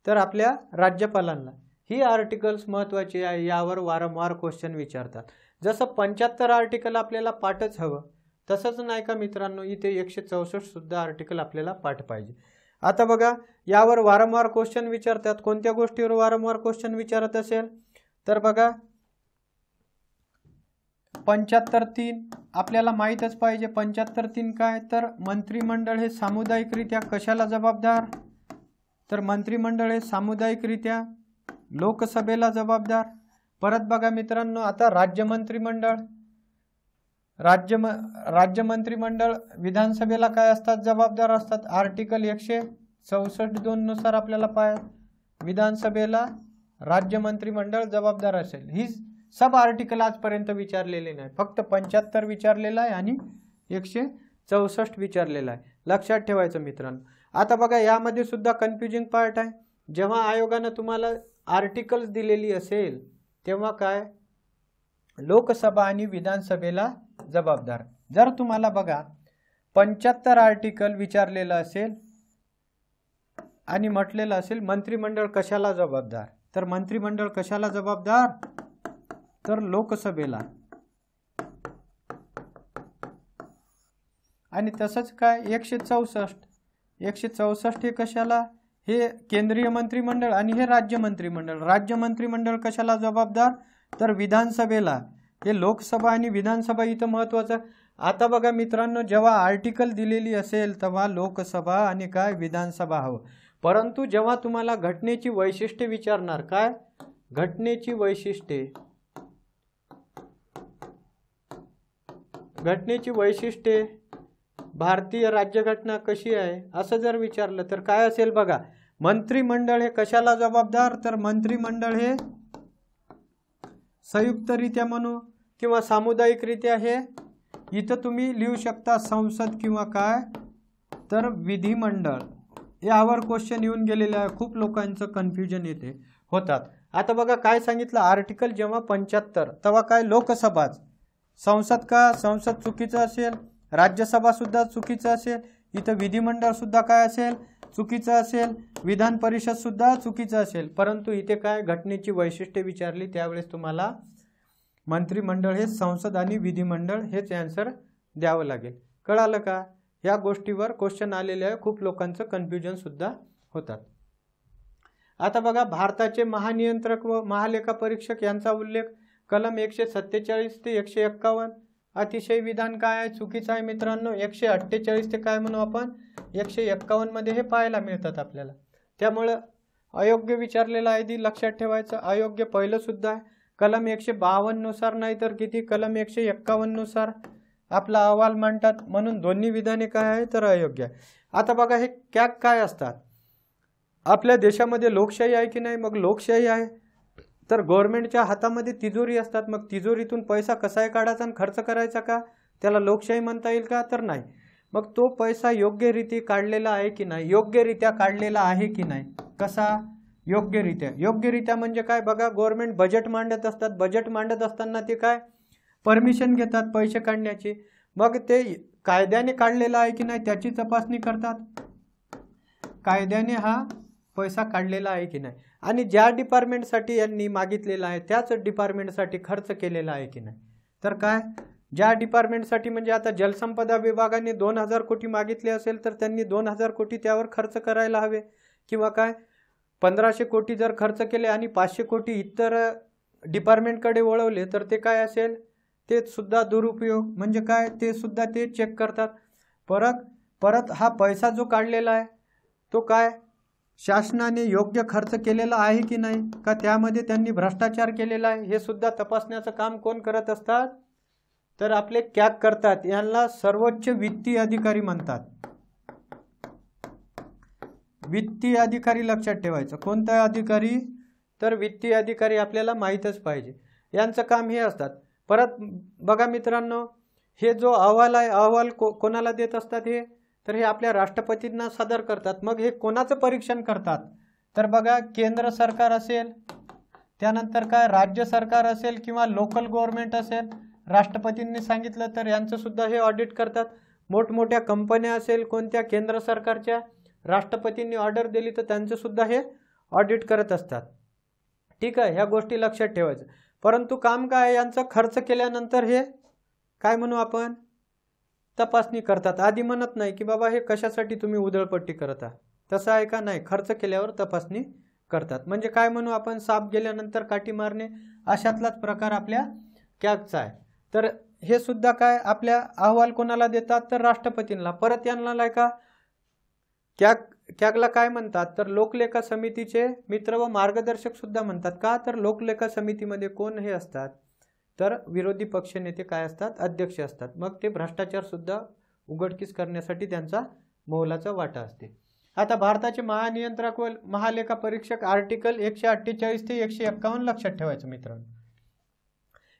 तर आपल्या राज्यपालांना. ही आर्टिकल्स महत्त्वाची आहे. यावर वारंवार क्वेश्चन विचारतात. जसं 75 आर्टिकल आपल्याला पाठच हवं, तसंच नाही का मित्रांनो, इथे 164 सुद्धा आर्टिकल आपल्याला पाठ पाहिजे. आता बघा, यावर वारंवार क्वेश्चन विचारतात. कोणत्या गोष्टीवर वारंवार क्वेश्चन विचारत असेल तर बघा, 75(3) आपल्याला माहीतच पाहिजे. 75(3) काय तर मंत्रिमंडळ हे सामुदायिकरित्या कशाला जबाबदार? तर मंत्रिमंडळ हे सामुदायिकरित्या लोकसभेला जबाबदार. परत बघा मित्रांनो, आता राज्य मंत्रिमंडळ विधानसभेला काय असतात? जबाबदार असतात. आर्टिकल 164(2) नुसार आपल्याला विधानसभेला राज्य मंत्रिमंडळ जबाबदार असेल. ही सब आर्टिकल आजपर्यंत विचारलेले नाही. फक्त 75 विचारलेला आहे आणि 164 विचारलेला आहे. लक्षात ठेवायचं मित्रांनो. आता बघा, यामध्ये सुद्धा कन्फ्युजिंग पार्ट आहे. जेव्हा आयोगानं तुम्हाला आर्टिकल्स दिलेली असेल तेव्हा काय लोकसभा आणि विधानसभेला जबाबदार. जर तुम्हाला बघा 75 आर्टिकल विचारलेलं असेल आणि म्हटलेलं असेल मंत्रिमंडळ कशाला जबाबदार? तर मंत्रिमंडळ कशाला जबाबदार? तर लोकसभेला. आणि तसंच काय 164 हे कशाला? हे केंद्रीय मंत्रिमंडळ आणि हे राज्य मंत्रिमंडळ. राज्य मंत्रिमंडळ कशाला जबाबदार? तर विधानसभेला. हे लोकसभा आणि विधानसभा इथं महत्त्वाचं. आता बघा मित्रांनो, जेव्हा आर्टिकल दिलेली असेल तेव्हा लोकसभा आणि काय विधानसभा हवं. परंतु जेव्हा तुम्हाला घटनेची वैशिष्ट्ये विचारणार, काय घटनेची वैशिष्ट्ये भारतीय राज्यघटना कशी आहे असं जर विचारलं तर काय असेल बघा, मंत्रिमंडळ हे कशाला जबाबदार? तर मंत्रिमंडळ हे संयुक्तरित्या म्हणू किंवा सामुदायिकरित्या, हे इथं तुम्ही लिहू शकता संसद किंवा काय तर विधिमंडळ. यावर क्वेश्चन येऊन गेलेले आहे. खूप लोकांचं कन्फ्युजन येते होतात. आता बघा काय सांगितलं, आर्टिकल जेव्हा 75 तेव्हा काय लोकसभाच. संसद का? संसद चुकीचं असेल. राज्यसभा सुद्धा चुकीचं असेल. इथं विधिमंडळ सुद्धा काय असेल? चुकीचं असेल. विधान परिषद सुद्धा चुकीचं असेल. परंतु इथे काय घटनेची वैशिष्ट्ये विचारली त्यावेळेस तुम्हाला मंत्रिमंडळ हे संसद आणि विधिमंडळ हेच आन्सर द्यावं लागेल. कळालं का? या गोष्टीवर क्वेश्चन आलेले आहे. खूप लोकांचं कन्फ्युजन सुद्धा होतात. आता बघा, भारताचे महानियंत्रक व महालेखा परीक्षक यांचा उल्लेख कलम 147 ते 151. अतिशय विधान काय आहे? चुकीचं आहे मित्रांनो. 148 ते काय म्हणू आपण 151 मध्ये हे पाहायला मिळतात आपल्याला. त्यामुळं अयोग्य विचारलेलं आहे ती लक्षात ठेवायचं. अयोग्य पहिलं सुद्धा आहे. कलम 152 नुसार नाही तर किती कलम 151 नुसार आपला अहवाल मांडतात. म्हणून दोन्ही विधाने काय आहे तर अयोग्य आहे. आता बघा, हे काय असतात? आपल्या देशामध्ये लोकशाही आहे की नाही? मग लोकशाही आहे तर गव्हर्नमेंटच्या हातामध्ये तिजोरी असतात. मग तिजोरीतून पैसा कसाही काढायचा आणि खर्च करायचा का? त्याला लोकशाही म्हणता येईल का? तर नाही. मग तो पैसा योग्यरीत्या काढलेला आहे की नाही? योग्यरित्या काढलेला आहे की नाही? कसा? योग्यरित्या म्हणजे काय बघा, गव्हर्नमेंट बजेट मांडत असतात, बजेट मांडत असताना ते काय परमिशन घेतात पैसे काढण्याची, मग ते कायद्याने काढलेला आहे की नाही त्याची तपासणी करतात, कायद्याने हा पैसा काढलेला आहे की नाही, आणि ज्या डिपार्टमेंटसाठी यांनी मागितलेला आहे त्याच डिपार्टमेंटसाठी खर्च केलेला आहे की नाही. तर काय ज्या डिपार्टमेंटसाठी म्हणजे आता जलसंपदा विभागाने 2000 कोटी मागितले असेल तर त्यांनी 2000 कोटी त्यावर खर्च करायला हवे, किंवा काय 1500 कोटी जर खर्च केले आणि 500 कोटी इतर डिपार्टमेंटकडे वळवले तर ते काय असेल, ते सुद्धा दुरुपयोग, म्हणजे काय ते सुद्धा ते चेक करतात. परत हा पैसा जो काढलेला आहे तो काय शासनाने योग्य खर्च केलेला आहे की नाही, का त्यामध्ये त्यांनी भ्रष्टाचार केलेला आहे, हे सुद्धा तपासण्याचं काम कोण करत असतात, तर आपले कॅग करतात. यांना सर्वोच्च वित्तीय अधिकारी म्हणतात. वित्तीय अधिकारी लक्षात ठेवायचं. कोणता अधिकारी, तर वित्तीय अधिकारी आपल्याला माहीतच पाहिजे. यांचं काम हे असतात. परत बघा मित्रांनो, हे जो अहवाल आहे, अहवाल कोणाला देत असतात हे, तर हे आपल्या राष्ट्रपतींना सादर करतात. मग हे कोणाचं परीक्षण करतात, तर बघा केंद्र सरकार असेल, त्यानंतर काय राज्य सरकार असेल किंवा लोकल गव्हर्नमेंट असेल, राष्ट्रपतींनी सांगितलं तर यांचं सुद्धा हे ऑडिट करतात. मोठमोठ्या कंपन्या असेल कोणत्या केंद्र सरकारच्या, राष्ट्रपतींनी ऑर्डर दिली तर त्यांचं सुद्धा हे ऑडिट करत असतात. ठीक आहे, ह्या गोष्टी लक्षात ठेवायचं. परंतु काम काय, यांचा खर्च केल्यानंतर हे काय म्हणू आपण, तपासणी करतात. आधी म्हणत नाही की बाबा हे कशासाठी तुम्ही उधळपट्टी करता, तसं आहे का, नाही, खर्च केल्यावर तपासणी करतात. म्हणजे काय म्हणू आपण, साप गेल्यानंतर काठी मारणे, अशातलाच प्रकार आपल्या कॅगचा आहे. तर हे सुद्धा काय आपल्या अहवाल कोणाला देतात, तर राष्ट्रपतींना. परत यांना नाही का कॅगला काय म्हणतात, तर लोकलेखा समितीचे मित्र व मार्गदर्शक सुद्धा म्हणतात. का, तर लोकलेखा समितीमध्ये कोण हे असतात, तर विरोधी पक्षनेते काय असतात, अध्यक्ष असतात. मग ते भ्रष्टाचार सुद्धा उघडकीस करण्यासाठी त्यांचा मोलाचा वाटा असते. आता भारताचे महानियंत्रक व महालेखा परीक्षक आर्टिकल 148 ते 151 लक्षात ठेवायचं मित्रांनो.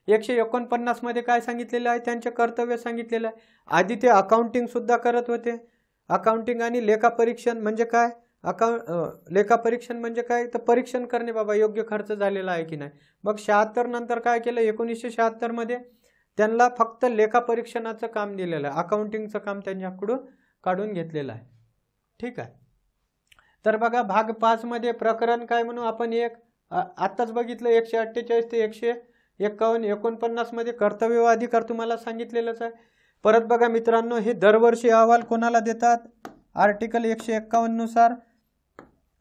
149 मध्ये काय सांगितलेलं आहे, त्यांचे कर्तव्य सांगितलेलं आहे. आधी ते अकाउंटिंग सुद्धा करत होते. अकाउंटिंग आणि लेखापरीक्षण म्हणजे काय, लेखापरीक्षण म्हणजे काय, तर परीक्षण करणे बाबा योग्य खर्च झालेला आहे की नाही. मग 76 नंतर काय केलं, 1976 मध्ये त्यांना फक्त लेखापरीक्षणाचं काम दिलेलं आहे, अकाउंटिंगचं काम त्यांच्याकडून काढून घेतलेलं आहे. ठीक आहे. तर बघा भाग 5 मध्ये प्रकरण काय म्हणू आपण, आत्ताच बघितलं 148 ते 151-49 मध्ये कर्तव्य व अधिकार तुम्हाला सांगितलेलंच आहे. परत बघा मित्रांनो, हे दरवर्षी अहवाल कोणाला देतात, आर्टिकल 151 नुसार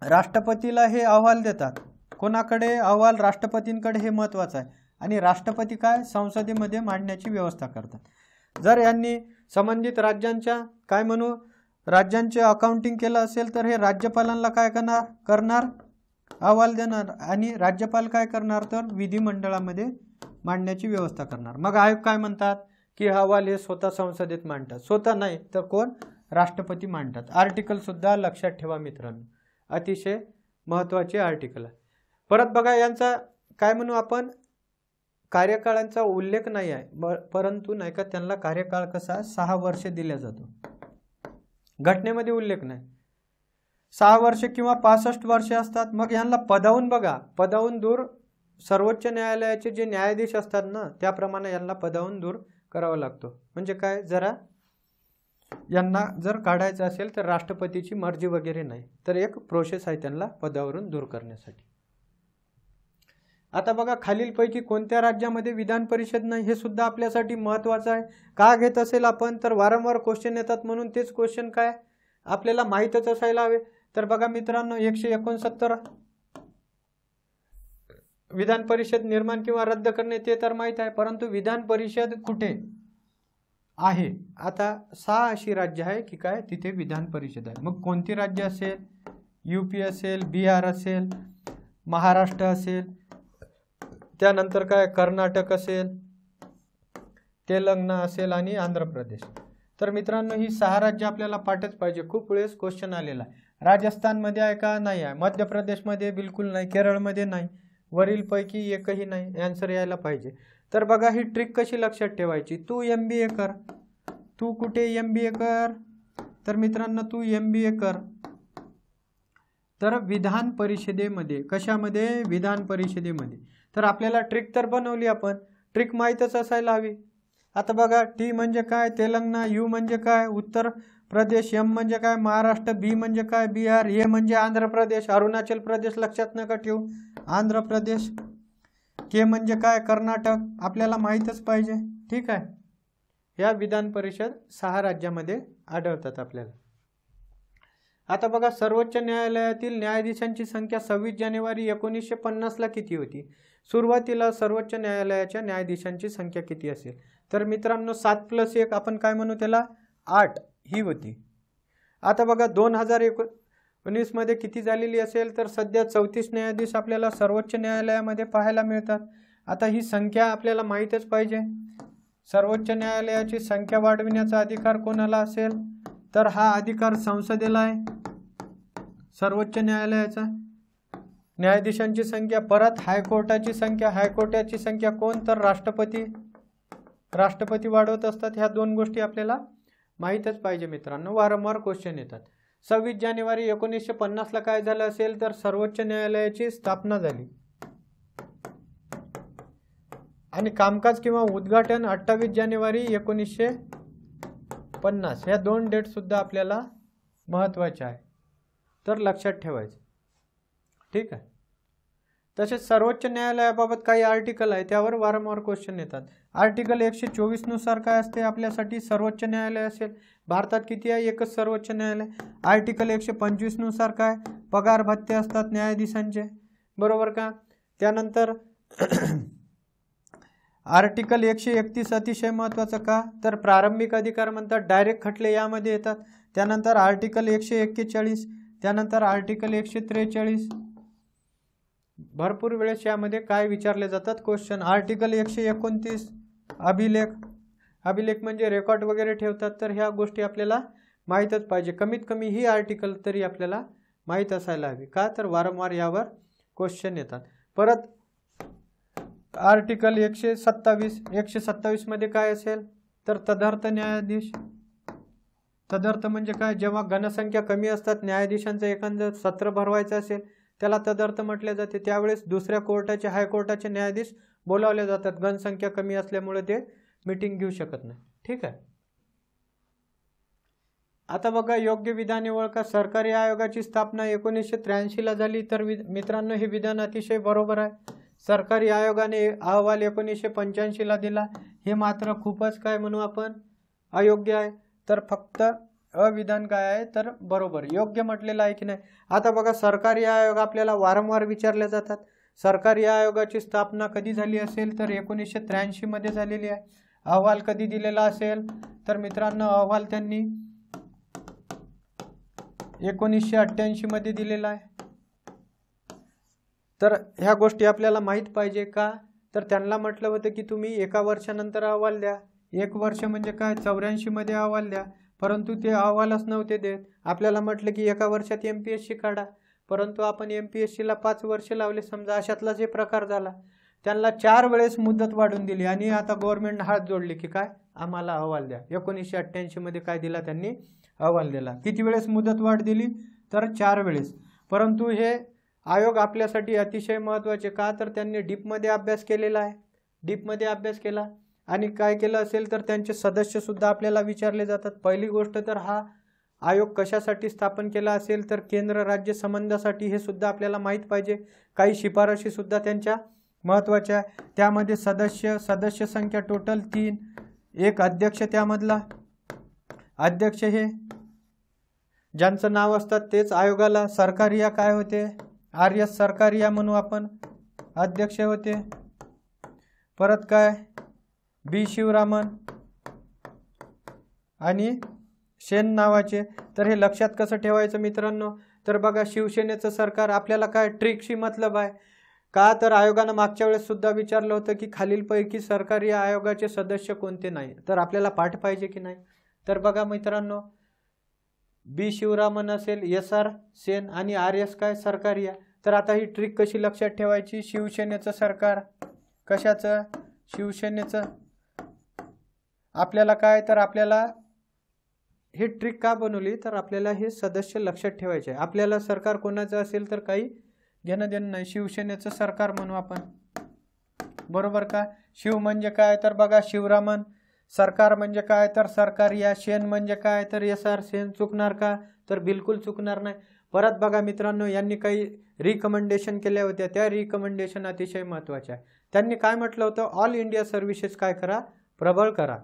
राष्ट्रपतीला हे अहवाल देतात. कोणाकडे अहवाल, राष्ट्रपतींकडे. हे महत्त्वाचं आहे. आणि राष्ट्रपती काय संसदेमध्ये मांडण्याची व्यवस्था करतात. जर यांनी संबंधित राज्यांच्या काय म्हणू राज्यांचे अकाउंटिंग केलं असेल तर हे राज्यपालांना काय करणार अहवाल देणार, आणि राज्यपाल काय करणार, तर विधिमंडळामध्ये मांडण्याची व्यवस्था करणार. मग आयोग काय म्हणतात की अहवाल हे स्वतः संसदेत मांडतात, स्वतः नाही तर कोण, राष्ट्रपती मांडतात. आर्टिकल सुद्धा लक्षात ठेवा मित्रांनो, अतिशय महत्त्वाचे आर्टिकल आहे. परत बघा यांचा काय म्हणू आपण, कार्यकाळांचा उल्लेख नाही आहे, परंतु नाही का त्यांना कार्यकाळ कसा 6 वर्ष दिला जातो. घटनेमध्ये उल्लेख नाही. 6 वर्ष किंवा 65 वर्ष असतात. मग यांना पदावून बघा, पदावून दूर, सर्वोच्च न्यायालयाचे जे न्यायाधीश असतात ना त्याप्रमाणे यांना पदावून दूर करावा लागतो. म्हणजे काय, जरा यांना जर काढायचं असेल तर राष्ट्रपतीची मर्जी वगैरे नाही, तर एक प्रोसेस आहे त्यांना पदावरून दूर करण्यासाठी. आता बघा खालीलपैकी कोणत्या राज्यामध्ये विधान परिषद नाही, हे सुद्धा आपल्यासाठी महत्त्वाचं आहे. का घेत असेल आपण, तर वारंवार क्वेश्चन येतात म्हणून तेच क्वेश्चन काय आपल्याला माहीतच असायला हवे. तर बघा मित्रांनो 169 विधान परिषद निर्माण किंवा रद्द करणे ते तर माहीत आहे, परंतु विधान परिषद कुठे आहे, आता 6 अशी राज्य आहे की काय तिथे विधान परिषद आहे. मग कोणती राज्य असेल, यूपी असेल, बिहार असेल, महाराष्ट्र असेल, त्यानंतर काय कर्नाटक असेल, तेलंगणा असेल आणि आंध्र प्रदेश. तर मित्रांनो ही 6 राज्य आपल्याला पाठच पाहिजे, खूप वेळेस क्वेश्चन आलेला आहे. राजस्थानमध्ये आहे का, नाही आहे. मध्य प्रदेशमध्ये बिलकुल नाही, केरळमध्ये नाही, वरीलपैकी एकही नाही, आन्सर यायला पाहिजे. तर बघा ही ट्रिक कशी लक्षात ठेवायची, तू MBA कर, तू कुठे MBA कर, तर मित्रांनो तू MBA कर तर विधान परिषदेमध्ये. कशामध्ये? विधान परिषदेमध्ये. तर आपल्याला ट्रिक तर बनवली आपण, ट्रिक माहीतच असायला हवी. आता बघा, टी म्हणजे काय? तेलंगणा. यू म्हणजे काय? उत्तर प्रदेश. एम म्हणजे काय? महाराष्ट्र. बी म्हणजे काय? बिहार. ए म्हणजे आंध्र प्रदेश. अरुणाचल प्रदेश लक्षात नका ठेवू, आंध्र प्रदेश. के म्हणजे काय? कर्नाटक. आपल्याला माहीतच पाहिजे. ठीक आहे. या विधान परिषद 6 राज्यामध्ये आढळतात आपल्याला. आता बघा, सर्वोच्च न्यायालयातील न्यायाधीशांची संख्या 26 जानेवारी 1950ला किती होती? सुरुवातीला सर्वोच्च न्यायालयाच्या न्यायाधीशांची संख्या किती असेल? तर मित्रांनो 7+1 आपण काय म्हणू त्याला? 8 ही होती. आता बघा 2019 मध्ये किती झालेली असेल? तर सध्या 34 न्यायाधीश आपल्याला सर्वोच्च न्यायालयामध्ये पाहायला मिळतात. आता ही संख्या आपल्याला माहीतच पाहिजे. सर्वोच्च न्यायालयाची संख्या वाढविण्याचा अधिकार कोणाला असेल? तर हा अधिकार संसदेला आहे, सर्वोच्च न्यायालयाचा. न्यायाधीशांची संख्या. परत हायकोर्टाची संख्या. हायकोर्टाची संख्या कोण? तर राष्ट्रपती. राष्ट्रपती वाढवत असतात. ह्या 2 गोष्टी आपल्याला माहीतच पाहिजे मित्रांनो, वारंवार क्वेश्चन येतात. 26 जानेवारी 1950ला काय झालं असेल? तर सर्वोच्च न्यायालयाची स्थापना झाली आणि कामकाज किंवा उद्घाटन 28 जानेवारी 1950. ह्या 2 डेट सुद्धा आपल्याला महत्त्वाच्या आहे, तर लक्षात ठेवायचं. ठीक आहे. तसेच सर्वोच्च न्यायालयाबाबत काही आर्टिकल आहे, त्यावर वारंवार क्वेश्चन येतात. आर्टिकल 124 नुसार काय असते आपल्यासाठी? सर्वोच्च न्यायालय असेल. भारतात किती आहे? एकच सर्वोच्च न्यायालय. आर्टिकल 125 नुसार काय? पगार भत्ते असतात न्यायाधीशांचे, बरोबर का? त्यानंतर आर्टिकल 131 अतिशय महत्त्वाचं का? तर प्रारंभिक अधिकार म्हणतात, डायरेक्ट खटले यामध्ये येतात. त्यानंतर आर्टिकल 141, त्यानंतर आर्टिकल 143. भरपूर वेळेस यामध्ये काय विचारले जातात क्वेश्चन. आर्टिकल 129 अभिलेख. अभिलेख म्हणजे रेकॉर्ड वगैरे ठेवतात. तर ह्या गोष्टी आपल्याला माहीतच पाहिजे. कमीत कमी ही आर्टिकल तरी आपल्याला माहीत असायला हवी. का? तर वारंवार यावर क्वेश्चन येतात. परत आर्टिकल 127 मध्ये काय असेल? तर तदर्थ न्यायाधीश. तदर्थ म्हणजे काय? जेव्हा घनसंख्या कमी असतात, न्यायाधीशांचं एखादं सत्र भरवायचं असेल त्याला तदर्थ म्हटले जाते. त्यावेळेस दुसऱ्या कोर्टाचे, हायकोर्टाचे न्यायाधीश बोलावले जातात. घनसंख्या कमी असल्यामुळे ते मीटिंग घेऊ शकत नाही. ठीक आहे. आता बघा, योग्य विधाने ओळखा. सरकारी आयोगाची स्थापना 1983ला झाली. तर मित्रांनो हे विधान अतिशय बरोबर आहे. सरकारी आयोगाने अहवाल 1985ला दिला. हे मात्र खूपच काय म्हणू आपण? अयोग्य आहे. तर फक्त अविधान काय आहे? तर बरोबर, योग्य म्हटलेलं आहे की नाही? आता बघा, सरकारी आयोग आपल्याला वारंवार विचारले जातात. सरकारी आयोगाची स्थापना कधी झाली असेल? तर 1983 मध्ये झालेली आहे. अहवाल कधी दिलेला असेल? तर मित्रांनो अहवाल त्यांनी 1988 मध्ये दिलेला आहे. तर ह्या गोष्टी आपल्याला माहीत पाहिजे. का? तर त्यांना म्हटलं होतं की तुम्ही 1 वर्षानंतर अहवाल द्या. 1 वर्ष म्हणजे काय? 84 मध्ये अहवाल द्या. परंतु ते अहवालच नव्हते देत. आपल्याला म्हटलं की 1 वर्षात MPSC काढा, परंतु आपण MPSCला 5 वर्ष लावले समजा. अशातलाच हे प्रकार झाला. त्यांना 4 वेळेस मुदत वाढून दिली आणि आता गव्हर्नमेंट हात जोडले की काय? आम्हाला अहवाल द्या. 1988 मध्ये काय दिला त्यांनी? अहवाल दिला. किती वेळेस मुदत वाढ दिली? तर 4 वेळेस. परंतु हे आयोग आपल्यासाठी अतिशय महत्त्वाचे. का? तर त्यांनी डीपमध्ये अभ्यास केलेला आहे. डीपमध्ये अभ्यास केला आणि काय केलं असेल तर त्यांचे सदस्य सुद्धा आपल्याला विचारले जातात. पहिली गोष्ट तर हा आयोग कशासाठी स्थापन केला असेल? तर केंद्र राज्य संबंधासाठी. हे सुद्धा आपल्याला माहीत पाहिजे. काही शिफारशी सुद्धा त्यांच्या महत्त्वाच्या आहे. त्यामध्ये सदस्य संख्या टोटल 3. एक अध्यक्ष, त्यामधला अध्यक्ष हे ज्यांचं नाव असतात तेच आयोगाला. सरकारिया काय होते? RS सरकारिया म्हणू आपण, अध्यक्ष होते. परत काय? B शिवरामन आणि शेन नावाचे. तर हे लक्षात कसं ठेवायचं मित्रांनो? तर बघा, शिवसेनेचं सरकार. आपल्याला काय ट्रिकशी मतलब आहे? का? तर आयोगानं मागच्या वेळेस सुद्धा विचारलं होतं की खालीलपैकी सरकारी आयोगाचे सदस्य कोणते नाही. तर आपल्याला पाठ पाहिजे की नाही? तर बघा मित्रांनो, B शिवरामन असेल, SR सेन आणि RS काय? सरकारिया. तर आता ही ट्रिक कशी लक्षात ठेवायची? शिवसेनेचं सरकार. कशाचं? शिवसेनेचं. आपल्याला काय? तर आपल्याला ही ट्रिक का बनवली तर आपल्याला हे सदस्य लक्षात ठेवायचे आहे. आपल्याला सरकार कोणाचं असेल तर काही घेणं देणं नाही. शिवसेनेचं सरकार म्हणू आपण, बरोबर का. शिव म्हणजे काय तर बघा शिवरामन, सरकार म्हणजे काय तर सरकार, या शेण म्हणजे काय तर SR शेण. चुकणार का तर बिलकुल चुकणार नाही. परत बघा मित्रांनो, यांनी काही रिकमेंडेशन केल्या होत्या, त्या रिकमेंडेशन अतिशय महत्त्वाच्या आहे. त्यांनी काय म्हटलं होतं, ऑल इंडिया सर्व्हिसेस काय करा, प्रबळ करा.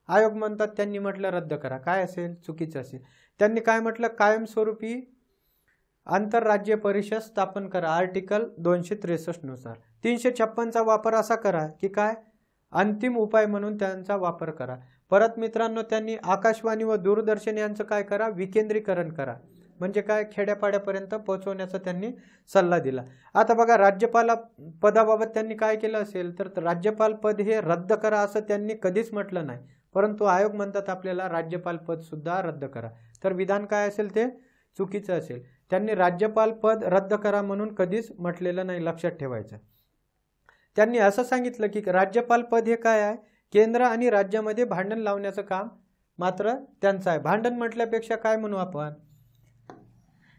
आयोग म्हणतात त्यांनी म्हटलं रद्द करा, काय असेल चुकीचं असेल. त्यांनी काय म्हटलं, कायमस्वरूपी आंतरराज्य परिषद स्थापन करा आर्टिकल 263 नुसार. 356चा वापर असा करा की काय, अंतिम उपाय म्हणून त्यांचा वापर करा. परत मित्रांनो, त्यांनी आकाशवाणी व दूरदर्शन यांचं काय करा, विकेंद्रीकरण करा. म्हणजे काय, खेड्यापाड्यापर्यंत पोहोचवण्याचा त्यांनी सल्ला दिला. आता बघा, राज्यपाल पदाबाबत त्यांनी काय केलं असेल तर राज्यपाल पद हे रद्द करा असं त्यांनी कधीच म्हटलं नाही, परंतु आयोग म्हणतात आपल्याला राज्यपाल पद सुद्धा रद्द करा. तर विधान काय असेल ते चुकीचं असेल. त्यांनी राज्यपाल पद रद्द करा म्हणून कधीच म्हटलेलं नाही, लक्षात ठेवायचं. त्यांनी असं सांगितलं की राज्यपाल पद हे काय आहे, केंद्र आणि राज्यामध्ये भांडण लावण्याचं काम मात्र त्यांचं आहे. भांडण म्हटल्यापेक्षा काय म्हणू आपण,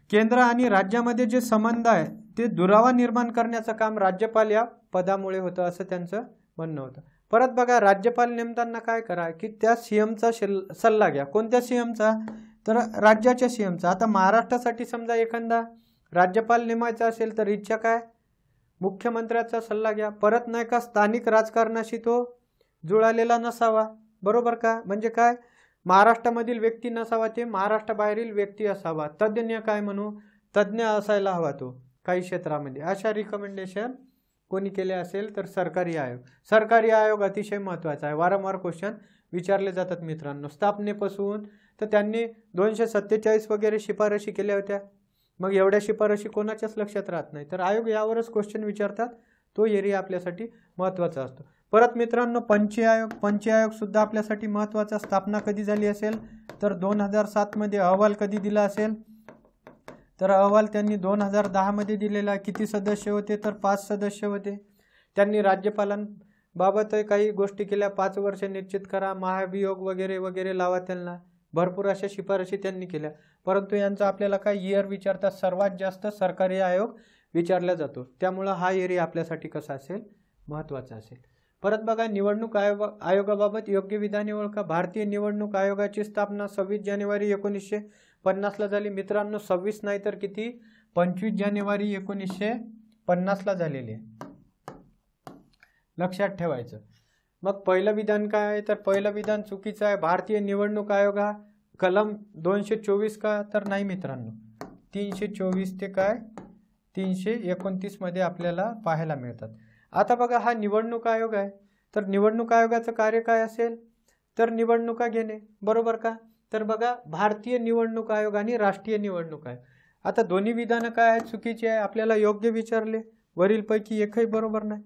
केंद्र आणि राज्यामध्ये जे संबंध आहे ते दुरावा निर्माण करण्याचं काम राज्यपाल या पदामुळे होतं असं त्यांचं म्हणणं होतं. परत बघा, राज्यपाल नेमताना काय करा की त्या सीएमचा सल्ला घ्या. कोणत्या सीएमचा तर राज्याच्या सीएमचा. आता महाराष्ट्रासाठी समजा एखादा राज्यपाल नेमायचा असेल तर इच्छा काय, मुख्यमंत्र्याचा सल्ला घ्या. परत नाही का, स्थानिक राजकारणाशी तो जुळालेला नसावा, बरोबर का. म्हणजे काय, महाराष्ट्रामधील व्यक्ती नसावा, ते महाराष्ट्राबाहेरील व्यक्ती असावा. तज्ज्ञ काय म्हणू, तज्ज्ञ असायला हवा तो काही क्षेत्रामध्ये. अशा रिकमेंडेशन कोणी केले असेल तर सरकारी आयोग. सरकारी आयोग अतिशय महत्त्वाचा आहे, वारंवार क्वेश्चन विचारले जातात मित्रांनो. स्थापनेपासून तर त्यांनी 247 वगैरे शिफारशी केल्या होत्या. मग एवढ्या शिफारशी कोणाच्याच लक्षात राहत नाही, तर आयोग यावरच क्वेश्चन विचारतात. तो एरिया आपल्यासाठी महत्त्वाचा असतो. परत मित्रांनो, पंची आयोग सुद्धा आपल्यासाठी महत्त्वाचा. स्थापना कधी झाली असेल तर 2007 मध्ये. अहवाल कधी दिला असेल तर अहवाल त्यांनी 2010 मध्ये दिलेला. किती सदस्य होते तर 5 सदस्य होते. त्यांनी राज्यपालांबाबत काही गोष्टी केल्या, 5 वर्ष निश्चित करा, महाभियोग वगैरे वगैरे लावा त्यांना. भरपूर अशा शिफारशी त्यांनी केल्या. परंतु यांचा आपल्याला काय इयर विचारतात, सर्वात जास्त सरकारी आयोग विचारला जातो. त्यामुळं हा एरिया आपल्यासाठी कसा असेल, महत्त्वाचा असेल. परत बघा, निवडणूक आयोगाबाबत योग्य विधाने ओळखा. भारतीय निवडणूक आयोगाची स्थापना 26 जानेवारी 1950ला झाली. मित्रांनो, 26 नाही तर किती, 25 जानेवारी 1950ला झालेली आहे, लक्षात ठेवायचं. मग पहिलं विधान काय आहे तर पहिलं विधान चुकीचं आहे. भारतीय निवडणूक आयोग हा कलम 224 का तर नाही मित्रांनो, 324 ते काय 329 मध्ये आपल्याला पाहायला मिळतात. आता बघा, हा निवडणूक आयोग आहे, तर निवडणूक आयोगाचं कार्य काय असेल तर निवडणुका घेणे, बरोबर का. तर बघा, भारतीय निवडणूक आयोग आणि राष्ट्रीय निवडणूक आयोग. आता दोन्ही विधानं काय आहेत, चुकीची आहे. आपल्याला योग्य विचारले, वरीलपैकी एकही बरोबर नाही.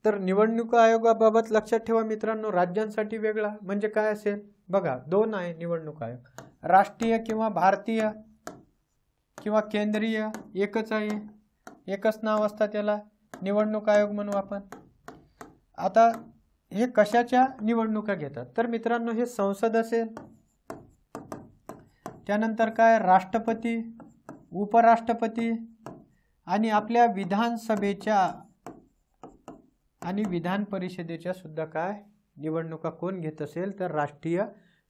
तर निवडणूक आयोगाबाबत लक्षात ठेवा मित्रांनो, राज्यांसाठी वेगळा म्हणजे काय असेल बघा, 2 आहे निवडणूक आयोग, राष्ट्रीय किंवा भारतीय किंवा केंद्रीय एकच आहे, एकच नाव असतं त्याला, निवडणूक आयोग म्हणू आपण. आता हे कशाच्या निवडणुका घेतात तर मित्रांनो, हे संसद असेल, त्यानंतर काय राष्ट्रपती, उपराष्ट्रपती आणि आपल्या विधानसभेच्या आणि विधान परिषदेच्या सुद्धा काय निवडणुका कोण घेत असेल तर राष्ट्रीय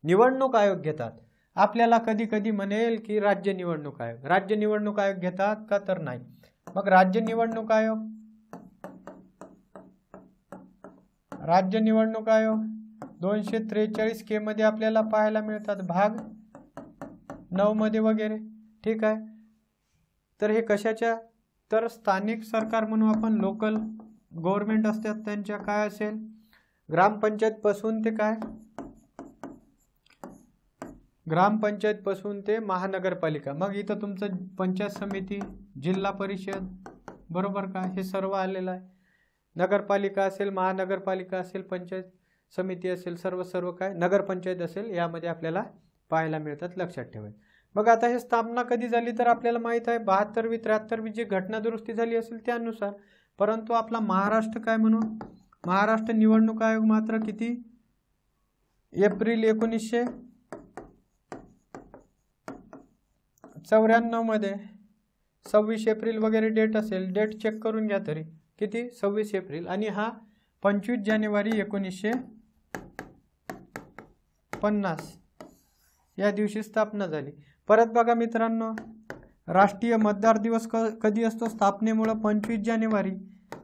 निवडणूक आयोग घेतात. आपल्याला कधी कधी म्हणेल की राज्य निवडणूक आयोग, राज्य निवडणूक आयोग घेतात का तर नाही. मग राज्य निवडणूक आयोग, राज्य निवडणूक आयोग 243 के मध्ये आपल्याला पाहायला मिळतात, भाग 9 मध्ये वगैरे, ठीक आहे. तर हे कशाच्या तर स्थानिक सरकार म्हणू आपण, लोकल गव्हर्नमेंट असतात त्यांच्या काय असेल, ग्रामपंचायत पासून ते काय, ग्रामपंचायत पासून ते महानगरपालिका. मग इथं तुमचं पंचायत समिती, जिल्हा परिषद, बरोबर का, हे सर्व आलेलं आहे. नगरपालिका असेल, महानगरपालिका असेल, पंचायत समिती असेल, सर्व काय नगरपंचायत असेल, यामध्ये आपल्याला पाहायला मिळतात, लक्षात ठेवायचं. मग आता हे स्थापना कधी झाली तर आपल्याला माहित आहे 72वी 73वी जी घटना दुरुस्ती झाली असेल त्यानुसार. परंतु आपला महाराष्ट्र काय म्हणून, महाराष्ट्र निवडणूक आयोग मात्र किती एप्रिल 1994 मध्ये 26 एप्रिल वगैरे डेट असेल, डेट चेक करून घ्या तरी किती 26 एप्रिल, आणि हा 25 जानेवारी 1950 या दिवशी स्थापना झाली. परत बघा मित्रांनो, राष्ट्रीय मतदार दिवस कधी असतो स्थापनेमुळे 25 जानेवारी,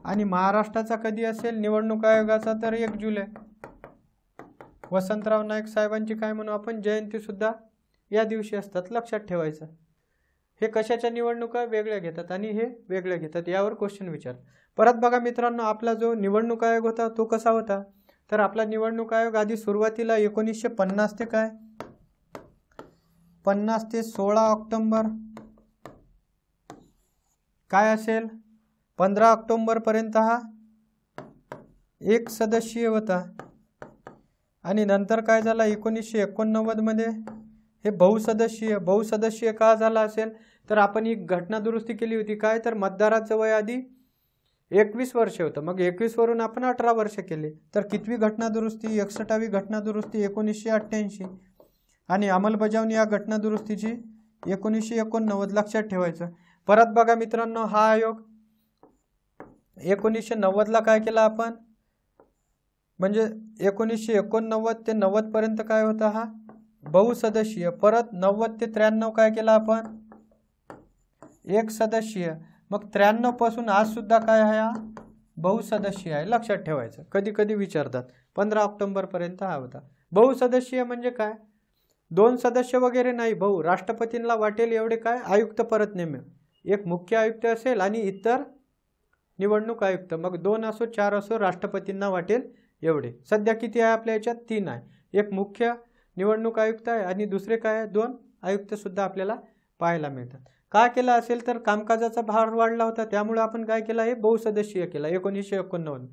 आणि महाराष्ट्राचा कधी असेल निवडणूक आयोगाचा तर 1 जुलै. वसंतराव नाईक साहेबांची काय म्हणू आपण जयंती सुद्धा या दिवशी असतात, लक्षात ठेवायचं. हे कशाच्या निवडणुका वेगळ्या घेतात आणि हे वेगळ्या घेतात, यावर क्वेश्चन विचार. परत बघा मित्रांनो, आपला जो निवडणूक आयोग होता तो कसा होता, तर आपला निवडणूक आयोग आधी सुरुवातीला 1950 ते काय 50 ते 16 ऑक्टोबर काय असेल 15 ऑक्टोबर पर्यंत हा 1 सदस्यीय होता, आणि नंतर काय झाला 1989 मध्ये हे बहुसदस्यीय का झाला असेल, तर आपण एक घटना दुरुस्ती केली होती काय, तर मतदाराचं वय आधी 21 वर्ष होतं, मग 21 वरून आपण 18 वर्ष केले, तर कितवी घटना दुरुस्ती 61वी घटना दुरुस्ती 1988, आणि अंमलबजावणी या घटना दुरुस्तीची 1989, लक्षात ठेवायचं. परत बघा मित्रांनो, हा आयोग 1990ला काय केला आपण, म्हणजे 1989 ते 90 पर्यंत काय होता हा बहुसदस्यीय. परत 90 ते 93 काय केला आपण 1 सदस्यीय, मग 93 पासून आज सुद्धा काय आहे हा बहुसदस्यीय आहे, लक्षात ठेवायचं. कधी कधी विचारतात 15 ऑक्टोबर पर्यंत हा होता. बहुसदस्यीय म्हणजे काय, 2 सदस्य वगैरे नाही, राष्ट्रपतींना वाटेल एवढे काय आयुक्त परत नेमे, एक मुख्य आयुक्त असेल आणि इतर निवडणूक आयुक्त, मग 2 असो 4 असो राष्ट्रपतींना वाटेल एवढे. सध्या किती आहे आपल्या याच्यात 3 आहे, एक मुख्य निवडणूक आयुक्त आहे आणि दुसरे काय आहे 2 आयुक्त सुद्धा आपल्याला पाहायला मिळतात. काय केलं असेल तर कामकाजाचा भार वाढला होता, त्यामुळे आपण काय केलं हे बहुसदस्यीय केला 1989.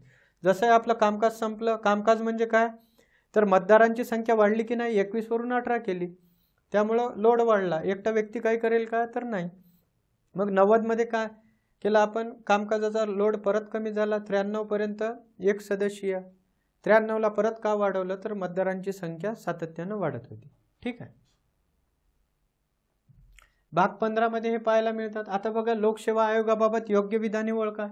जसं आपलं कामकाज संपलं, कामकाज म्हणजे काय तर मतदारांची संख्या वाढली की नाही 21 वरून 18 केली, त्यामुळं लोड वाढला, एकटा व्यक्ती काय करेल का तर नाही. मग 90 मध्ये काय केलं आपण कामकाजाचा लोड परत कमी झाला, 93 पर्यंत 1 सदस्यीय, 93ला परत का वाढवलं तर मतदारांची संख्या सातत्यानं वाढत होती. ठीक आहे. भाग 15 मध्ये हे पाहायला मिळतात. आता बघा लोकसेवा आयोगाबाबत योग्य विधाने ओळखा.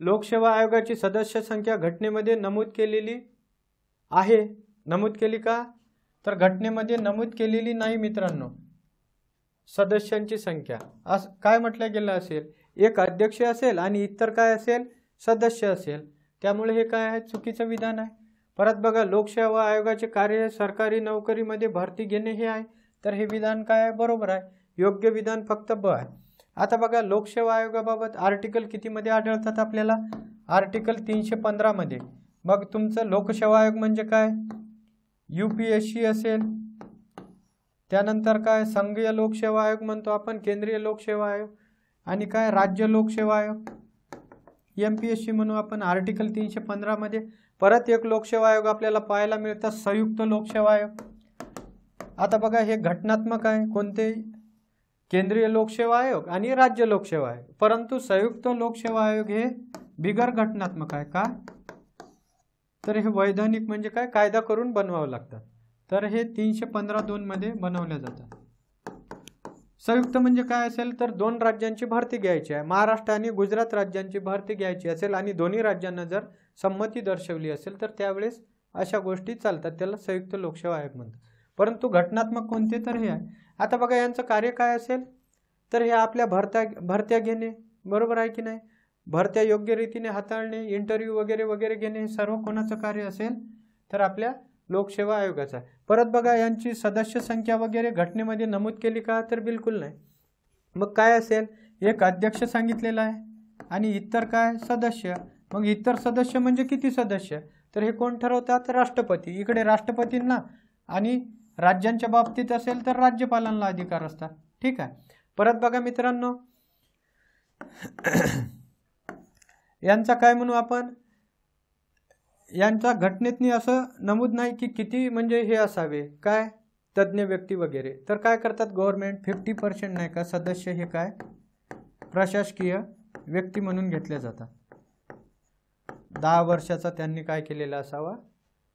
लोकसेवा आयोगाची सदस्य संख्या घटनेमध्ये नमूद केलेली आहे, नमूद केली का तर घटनेमध्ये नमूद केलेली नाही मित्रांनो. सदस्यांची संख्या असं काय म्हटलं गेलं असेल, एक अध्यक्ष असेल आणि इतर काय असेल सदस्य असेल, त्यामुळे हे काय आहे चुकीचं विधान आहे. परत बघा लोकसेवा आयोगाचे कार्य सरकारी नोकरीमध्ये भरती घेणे हे आहे, तर हे विधान काय आहे बरोबर आहे, योग्य विधान फक्त ब आहे. आता बघा लोकसेवा आयोगाबाबत आर्टिकल कितीमध्ये आढळतात आपल्याला, आर्टिकल 315 मध्ये. मग तुमचं लोकसेवा आयोग म्हणजे काय UPSC असेल, त्यानंतर काय संघीय लोकसेवा आयोग म्हणतो आपण, केंद्रीय लोकसेवा आयोग, आणि काय राज्य लोकसेवा आयोग MPSC म्हणू आपण आर्टिकल 315 मध्ये. परत एक लोकसेवा आयोग आपल्याला पाहायला मिळतात संयुक्त लोकसेवा आयोग. आता बघा हे घटनात्मक आहे, कोणते केंद्रीय लोकसेवा आयोग आणि राज्य लोकसेवा आयोग, परंतु संयुक्त लोकसेवा आयोग हे बिगर घटनात्मक आहे का तर हे वैधानिक म्हणजे काय कायदा करून बनवावं लागतात, तर हे 315(2) मध्ये बनवल्या जातात. संयुक्त म्हणजे काय असेल तर 2 राज्यांची भरती घ्यायची आहे, महाराष्ट्र आणि गुजरात राज्यांची भरती घ्यायची असेल आणि दोन्ही राज्यांना जर संमती दर्शवली असेल तर त्यावेळेस अशा गोष्टी चालतात, त्याला संयुक्त लोकसेवा आयोग म्हणतात. परंतु घटनात्मक कोणते तर हे आहे. आता बघा यांचं कार्य काय असेल तर हे आपल्या भरत्या घेणे, बरोबर आहे की नाही, भरत्या योग्य रीतीने हाताळणे, इंटरव्ह्यू वगैरे वगैरे घेणे, हे सर्व कोणाचं कार्य असेल तर आपल्या लोकसेवा आयोगाचा. परत बघा यांची सदस्य संख्या वगैरे घटनेमध्ये नमूद केली का तर बिलकुल नाही. मग काय असेल एक अध्यक्ष सांगितलेला आहे आणि इतर काय सदस्य. मग इतर सदस्य म्हणजे किती सदस्य तर हे कोण ठरवतात राष्ट्रपती. इकडे राष्ट्रपतींना आणि राज्यांच्या बाबतीत असेल तर राज्यपालांना अधिकार असतात. ठीक आहे. परत बघा मित्रांनो यांचा काय म्हणू आपण, यांचा घटनेतनी असं नमूद नाही की किती म्हणजे हे असावे काय तज्ञ व्यक्ती वगैरे, तर काय करतात गव्हर्नमेंट 50% नाही का सदस्य हे काय प्रशासकीय व्यक्ती म्हणून घेतले जातात. 10 वर्षाचा त्यांनी काय केलेला असावा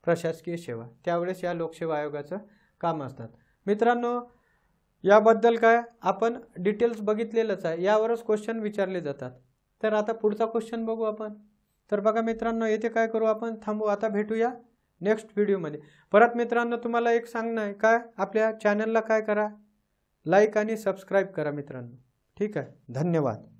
प्रशासकीय सेवा, त्यावेळेस या लोकसेवा आयोगाचं काम असतात. मित्रांनो, याबद्दल काय आपण डिटेल्स बघितलेलंच आहे, यावरच क्वेश्चन विचारले जातात. तर आता पुढचा क्वेश्चन बघू आपण. तर बघा मित्रांनो, येथे काय करू आपण, थांबू, आता भेटूया नेक्स्ट व्हिडिओमध्ये. परत मित्रांनो तुम्हाला एक सांगणं आहे, काय आपल्या चॅनलला काय करा, लाईक आणि सबस्क्राईब करा मित्रांनो. ठीक आहे, धन्यवाद.